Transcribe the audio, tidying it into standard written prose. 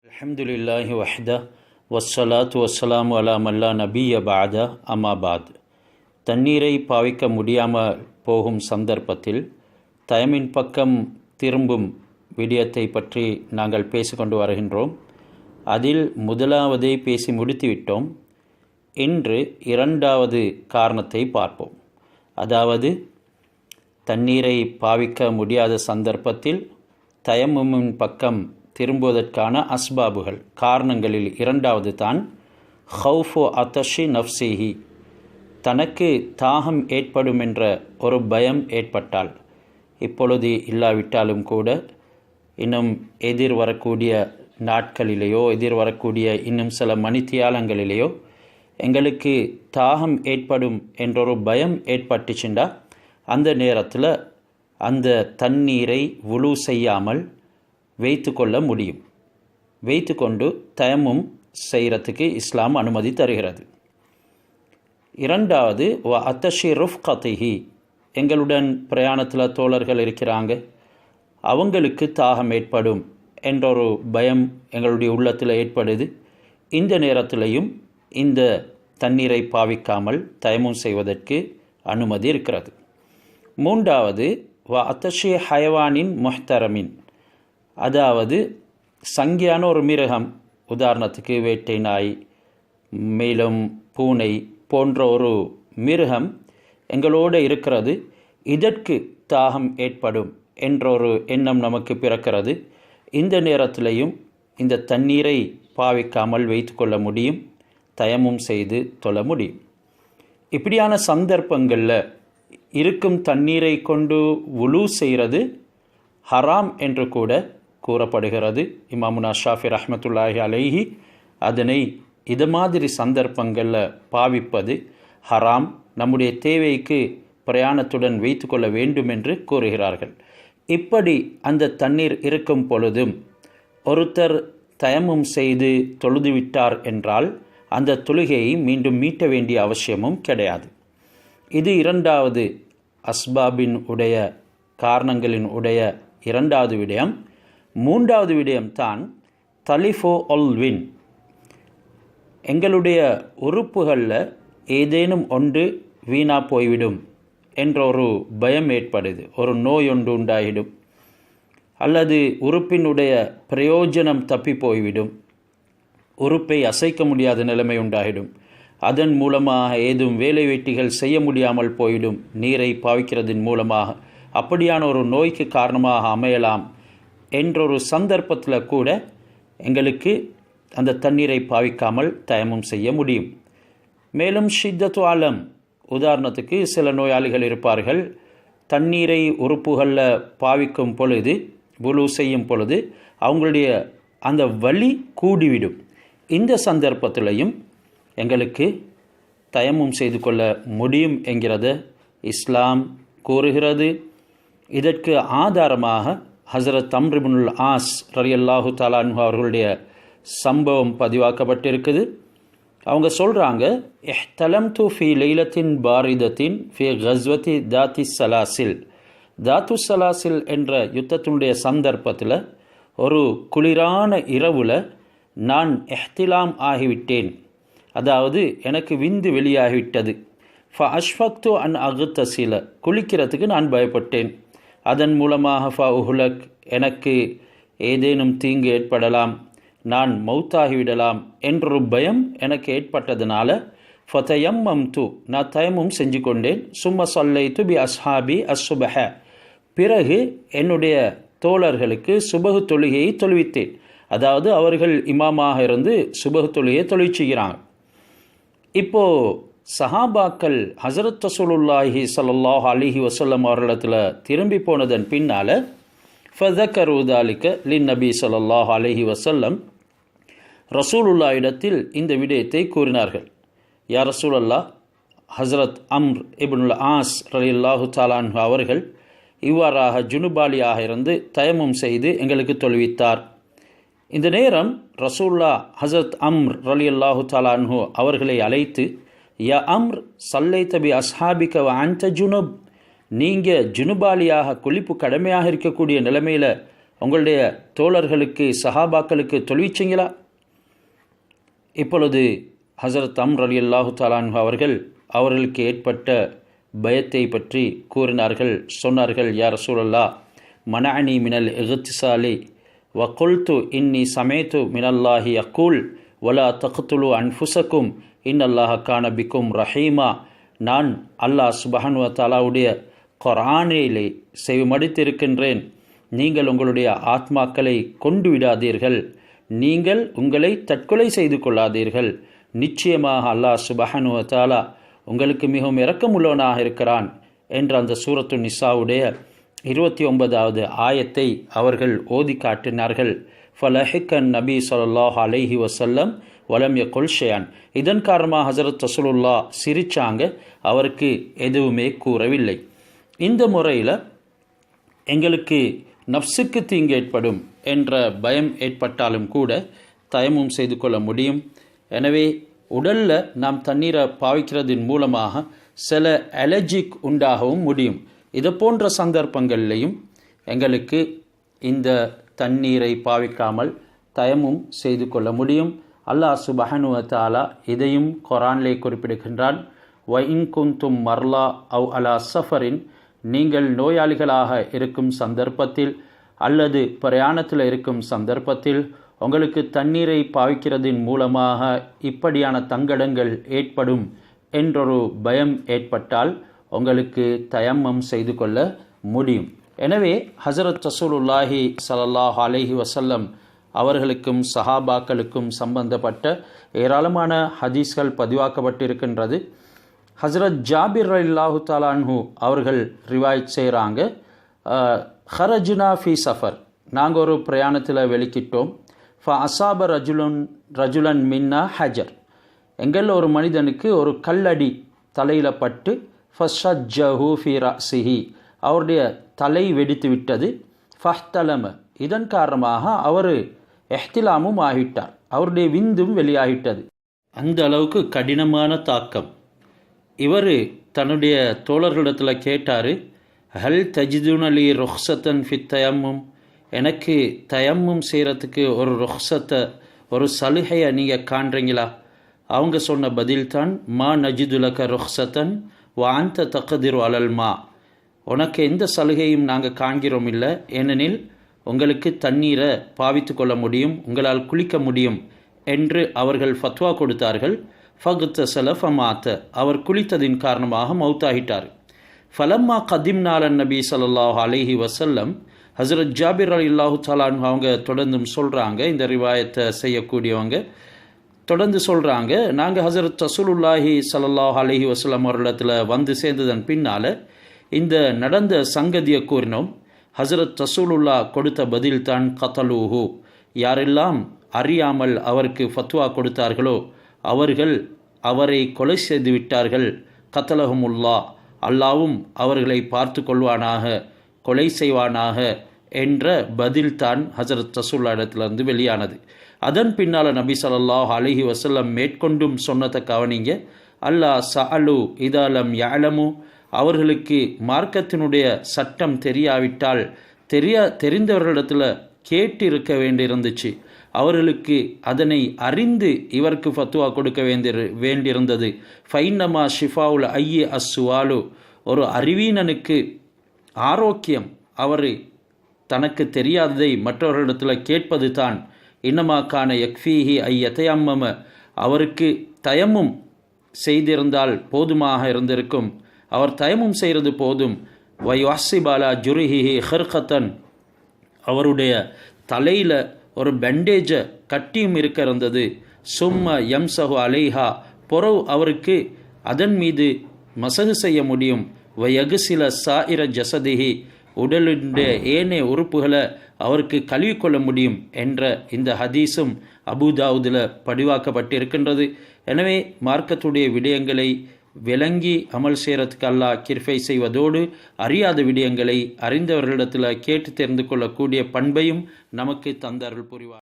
அல்ஹம்துலில்லாஹி வஹ்தா வஸ்ஸலாத்து வஸ்ஸலாமு அலா மல்லா நபிய பாத அம்மாபாத். தண்ணீரை பாவிக்க முடியாமல் போகும் சந்தர்ப்பத்தில் தயமின் பக்கம் திரும்பும் விடயத்தை பற்றி நாங்கள் பேசிக்கொண்டு வருகின்றோம். அதில் முதலாவதை பேசி முடித்துவிட்டோம். இன்று இரண்டாவது காரணத்தை பார்ப்போம். அதாவது தண்ணீரை பாவிக்க முடியாத சந்தர்ப்பத்தில் தயம்முமின் பக்கம் திரும்புவதற்கான அஸ்பாபுகள், காரணங்களில் இரண்டாவது தான் ஹவுஃபு அத்தஷி நஃப்சிஹி, தனக்கு தாகம் ஏற்படும் என்ற ஒரு பயம் ஏற்பட்டால், இப்பொழுது இல்லாவிட்டாலும் கூட இன்னும் எதிர் வரக்கூடிய நாட்களிலேயோ எதிர் வரக்கூடிய இன்னும் சில மணித்தியாலங்களிலேயோ எங்களுக்கு தாகம் ஏற்படும் என்றொரு பயம் ஏற்பட்டுச்சுண்டா அந்த நேரத்தில் அந்த தண்ணீரை வுலு செய்யாமல் வைத்து கொள்ள முடியும். வைத்து கொண்டு தயமும் செய்கிறதுக்கு இஸ்லாம் அனுமதி தருகிறது. இரண்டாவது அத்தஷி ருஃப்கதிஹி, எங்களுடன் பிரயாணத்தில் தோழர்கள் இருக்கிறாங்க, அவங்களுக்கு தாகம் ஏற்படும் என்றொரு பயம் எங்களுடைய உள்ளத்தில் ஏற்படுது. இந்த நேரத்திலையும் இந்த தண்ணீரை பாவிக்காமல் தயமும் செய்வதற்கு அனுமதி இருக்கிறது. மூன்றாவது அத்தஷி ஹயவானின் முஹ்தரமின், அதாவது சங்கியான ஒரு மிருகம், உதாரணத்துக்கு வேட்டை நாய், மேலும் பூனை போன்ற ஒரு மிருகம் எங்களோடு இருக்கிறது, இதற்கு தாகம் ஏற்படும் என்றொரு எண்ணம் நமக்கு பிறக்கிறது. இந்த நேரத்திலையும் இந்த தண்ணீரை பாவிக்காமல் வைத்து கொள்ள முடியும், தயமும் செய்து தொழ முடியும். இப்படியான சந்தர்ப்பங்களில் இருக்கும் தண்ணீரை கொண்டு வுலு செய்கிறது ஹராம் என்று கூட கூறப்படுகிறது. இமாமுனா ஷாஃபி ரஹ்மத்துல்லாஹி அலைஹி அதனை இது மாதிரி சந்தர்ப்பங்களில் பாவிப்பது ஹராம், நம்முடைய தேவைக்கு பிரயாணத்துடன் வைத்து கொள்ள வேண்டும் என்று கூறுகிறார்கள். இப்படி அந்த தண்ணீர் இருக்கும் பொழுதும் ஒருத்தர் தயமும் செய்து தொழுதுவிட்டார் என்றால் அந்த தொழுகையை மீண்டும் மீட்ட வேண்டிய அவசியமும் கிடையாது. இது இரண்டாவது அஸ்பாபின் உடைய காரணங்களின் உடைய இரண்டாவது விடயம். மூன்றாவது விடயம்தான் தலிஃபோ ஒல்வின், எங்களுடைய உறுப்புகளில் ஏதேனும் ஒன்று வீணா போய்விடும் என்ற ஒரு பயம் ஏற்படுது, ஒரு நோய் ஒன்று உண்டாகிடும், அல்லது உறுப்பினுடைய பிரயோஜனம் தப்பி போய்விடும், உறுப்பை அசைக்க முடியாத நிலைமை உண்டாகிடும், அதன் மூலமாக ஏதும் வேலை வெட்டிகள் செய்ய முடியாமல் போய்விடும், நீரை பாவிக்கிறதன் மூலமாக அப்படியான ஒரு நோய்க்கு காரணமாக அமையலாம் என்றொரு சந்தர்ப்பத்தில் கூட எங்களுக்கு அந்த தண்ணீரை பாவிக்காமல் தயமும் செய்ய முடியும். மேலும் ஷித்தத்து அலம், உதாரணத்துக்கு சில நோயாளிகள் இருப்பார்கள், தண்ணீரை உறுப்புகளில் பாவிக்கும் பொழுது வுலு செய்யும் பொழுது அவங்களுடைய அந்த வலி கூடிவிடும். இந்த சந்தர்ப்பத்திலையும் எங்களுக்கு தயமும் செய்து கொள்ள முடியும் என்கிறத இஸ்லாம் கூறுகிறது. இதற்கு ஆதாரமாக ஹஸரத் அம்ர் இப்னுல் ஆஸ் ரலியல்லாஹு தஆலா அன்ஹு அவர்களுடைய சம்பவம் பதிவாக்கப்பட்டிருக்குது. அவங்க சொல்கிறாங்க, இஹ்தலம்து ஃபி லைலத்தின் பாரிதத்தின் ஃபி கஸ்வதி தாத்தி சலாசில், தாத்து சலாசில் என்ற யுத்தத்தினுடைய சந்தர்ப்பத்தில் ஒரு குளிரான இரவில் நான் இஹ்திலாம் ஆகிவிட்டேன், அதாவது எனக்கு விந்து வெளியாகிவிட்டது. ஃப அஷ்ஃபக்து அன் அகுத்தசில, குளிக்கிறதுக்கு நான் பயப்பட்டேன், அதன் மூலமாக ஃப உஹுலக், எனக்கு ஏதேனும் தீங்கு ஏற்படலாம், நான் மௌத்தாகிவிடலாம் என்றொரு பயம் எனக்கு ஏற்பட்டதுனால ஃபதயம்மம்து, நான் தயமும் செஞ்சு கொண்டேன். சும்ம ஸல்லைது பி அஸ்ஹாபி அஸ்ஸுபஹ, பிறகு என்னுடைய தோழர்களுக்கு சுபஹு தொழுகையை தொழுவித்தேன். அதாவது அவர்கள் இமாமாக இருந்து சுபஹு தொழுகையை தொழுவிச்சுக்கிறாங்க. இப்போது சஹாபாக்கள் ஹஸரத் ரசூலுல்லாஹி ஸல்லல்லாஹு அலைஹி வஸல்லம் அவர்களிடத்தில் திரும்பி போனதன் பின்னால் ஃபதக்கரு தாலிக லின்னபி ஸல்லல்லாஹு அலைஹி வஸல்லம், ரசூலுல்லாஹ் இடத்தில் இந்த விடயத்தை கூறினார்கள். யா ரசூலல்லாஹ், ஹஸரத் அம்ர் இப்னுல் ஆஸ் ரலியல்லாஹு தஆலா அன்ஹு அவர்கள் இவ்வாறாக ஜுனுபாலியாக இருந்து தயமும் செய்து எங்களுக்கு தொழுவித்தார். இந்த நேரம் ரசூலுல்லாஹ் ஹஸரத் அம்ர் ரலியல்லாஹு தஆலா அன்ஹு அவர்களை அழைத்து, யா அம்ர் சல்லைத பி அஸ்ஹாபிக வ அன்த ஜுனுப், நீங்கள் ஜுனுபாலியாக குளிப்பு கடமையாக இருக்கக்கூடிய நிலைமையில் உங்களுடைய தோழர்களுக்கு சஹாபாக்களுக்கு தொழுவிச்சிங்களா? இப்பொழுது ஹஸரத் அம்ர் ரலியல்லாஹு தஆலா அன்ஹு அவர்கள் அவர்களுக்கு ஏற்பட்ட பயத்தை பற்றி கூறினார்கள். சொன்னார்கள், யா ரசூலல்லாஹ், மனஅனி மினல் இக்திசாலி வ குல்து இன்னி சமைத்து மினல்லாஹி யக்கூல் வலா தக்துலு அன்ஃபுசக்கும் இன்னல்லாஹ கான பிக்கும் ரஹீமா. நான் அல்லாஹ் சுப்ஹானஹு வ தஆலாவுடைய குர்ஆனிலே செவிமடுத்திருக்கின்றேன், நீங்கள் உங்களுடைய ஆத்மாக்களை கொண்டு விடாதீர்கள், நீங்கள் உங்களை தற்கொலை செய்து கொள்ளாதீர்கள், நிச்சயமாக அல்லாஹ் சுப்ஹானஹு வ தஆலா உங்களுக்கு மிகவும் இரக்கமுள்ளவனாக இருக்கிறான் என்ற அந்த சூரத்து நிசாவுடைய 29வது ஆயத்தை அவர்கள் ஓதி காட்டினார்கள். ஃபலஹிக்கன் நபி ஸல்லல்லாஹு அலைஹி வஸல்லம் வலம் யகுல் ஷைஅன். இதன் காரணமாக ஹஸரத் ரசூலுல்லாஹ் சிரிச்சாங்க, அவருக்கு எதுவுமே கூறவில்லை. இந்த முறையில் எங்களுக்கு நஃப்ஸுக்கு தீங்கு ஏற்படும் என்ற பயம் ஏற்பட்டாலும் கூட தயமும் செய்து கொள்ள முடியும். எனவே உடலில் நாம் தண்ணீரை பாவிக்கிறதின் மூலமாக சில அலர்ஜிக் உண்டாகவும் முடியும். இது போன்ற சந்தர்ப்பங்கள்லையும் எங்களுக்கு இந்த தண்ணீரை பாவிக்காமல் தயமும் செய்து கொள்ள முடியும். அல்லாஹ் சுப்ஹானஹு வ தஆலா இதையும் குர்ஆனிலே குறிப்பிடுகின்றான். வ இன் குன்தும் மர்லா அவ் அலா சஃபரின், நீங்கள் நோயாளிகளாக இருக்கும் சந்தர்ப்பத்தில் அல்லது பிரயாணத்தில் இருக்கும் சந்தர்ப்பத்தில் உங்களுக்கு தண்ணீரை பாவிக்கிறதின் மூலமாக இப்படியான தங்கடங்கள் ஏற்படும் என்றொரு பயம் ஏற்பட்டால் உங்களுக்கு தயம்மம் செய்து கொள்ள முடியும். எனவே ஹஸரத் ரசூலுல்லாஹி ஸல்லல்லாஹு அலைஹி வஸல்லம் அவர்களுக்கும் சஹாபாக்களுக்கும் சம்பந்தப்பட்ட ஏராளமான ஹதீஸ்கள் பதிவாக்கப்பட்டிருக்கின்றது. ஹஸரத் ஜாபிர் ரலியல்லாஹு தஆலா அன்ஹு அவர்கள் ரிவாயத் செய்கிறாங்க, ஹரஜ்னா ஃபி சஃபர், நாங்கள் ஒரு பிரயாணத்தில் வெளிக்கிட்டோம். அசாப ரஜுலன் மின்னா ஹஜர், எங்களில் ஒரு மனிதனுக்கு ஒரு கல்லடி தலையில் பட்டு ஃபஷஜ்ஜஹு ஃபி ரஸிஹி, அவருடைய தலை வெடித்து விட்டது. ஃபஹ்தலம, இதன் காரணமாக அவர் எஹ்திலாமும் ஆகிட்டார், அவருடைய விந்தும் வெளியாகிட்டது. அந்த அளவுக்கு கடினமான தாக்கம். இவர் தன்னுடைய தோழர்களிடத்தில் கேட்டார், ஹல் தஜிதுனலி ருஹ்சத்தன் ஃபித் தயம்மும், எனக்கு தயம்மும் செய்கிறதுக்கு ஒரு ருஹ்சத்தை, ஒரு சலுகையை நீங்கள் காண்றீங்களா? அவங்க சொன்ன பதில்தான், மா நஜிதுலக ருஹ்சத்தன் வாந்த தக்கதிரு அலல் மா, உனக்கு எந்த சலுகையும் நாங்கள் காண்கிறோம் இல்லை, ஏனெனில் உங்களுக்கு தண்ணீரை பாவித்து கொள்ள முடியும், உங்களால் குளிக்க முடியும் என்று அவர்கள் ஃபத்வா கொடுத்தார்கள். ஃபகுத்த சலஃபமாத்த, அவர் குளித்ததின் காரணமாக மௌத்தாகிட்டார். ஃபலம்மா கதிம்னாலன் நபி ஸல்லல்லாஹு அலைஹி வஸல்லம், ஹஸரத் ஜாபிர் ரலியல்லாஹு தஆலா அன்ஹு அவங்க தொடர்ந்தும் சொல்கிறாங்க, இந்த ரிவாயத்தை செய்யக்கூடியவங்க தொடர்ந்து சொல்கிறாங்க, நாங்கள் ஹஸரத் ரசூலுல்லாஹி ஸல்லல்லாஹு அலைஹி வஸல்லம் அவர்களிடத்தில் வந்து சேர்ந்ததன் பின்னால் இந்த நடந்த சங்கதியை கூறினோம். ஹஸரத் ரசூலுல்லாஹ் கொடுத்த பதில் தான் கதலூஹு, யாரெல்லாம் அறியாமல் அவருக்கு ஃபத்வா கொடுத்தார்களோ அவர்கள் அவரை கொலை செய்து விட்டார்கள். கத்தலஹுமுல்லா, அல்லாவும் அவர்களை பார்த்து கொள்வானாக, கொலை செய்வானாக என்ற பதில்தான் ஹஸரத் ரசூலுல்லாஹ் இடத்திலிருந்து வெளியானது. அதன் பின்னால் நபி ஸல்லல்லாஹு அலைஹி வஸல்லம் மேற்கொண்டும் சொன்னதை கவனிங்க, அல்லாஹ் சஅலு இதலம் யஅலமு, அவர்களுக்கு மார்க்கத்தினுடைய சட்டம் தெரியாவிட்டால் தெரிந்தவர்களிடத்தில் கேட்டு இருக்க வேண்டியிருந்துச்சு, அவர்களுக்கு அதனை அறிந்து இவருக்கு ஃபத்வா கொடுக்க வேண்டியிருந்தது. ஃபைன்னமா ஷிஃபாவுல் ஐய அஸ்ஸுவாலு, ஒரு அறிவீனனுக்கு ஆரோக்கியம் அவர் தனக்கு தெரியாததை மற்றவர்களிடத்தில் கேட்பது தான். இன்னமாக்கான யக்ஃபீஹி ஐயத்தயம்மம, அவருக்கு தயமும் செய்திருந்தால் போதுமாக இருந்திருக்கும், அவர் தயமும் செய்கிறது போதும். வயுஹ்ஸிபாலா ஜுரிஹிஹி ஹர்கத்தன், அவருடைய தலையில் ஒரு பேண்டேஜை கட்டியும் இருக்க இருந்தது. சும்ம யம்சஹு அலைஹா, பொறவு அவருக்கு அதன் மீது மசகு செய்ய முடியும். வயகுசில சாயிர ஜசதிஹி, உடலுடைய ஏனைய உறுப்புகளை அவருக்கு கழுவிக்கொள்ள முடியும் என்ற இந்த ஹதீஸும் அபூதாவுதில் பதிவாக்கப்பட்டிருக்கின்றது. எனவே மார்க்கத்துடைய விடயங்களை விளங்கி அமல் செய்கிறதுக்கு அல்லாஹ் கிருபை செய்வதோடு அறியாத விடயங்களை அறிந்தவர்களிடத்தில் கேட்டு தெரிந்து கொள்ளக்கூடிய பண்பையும் நமக்கு தந்தருள் புரிவார்.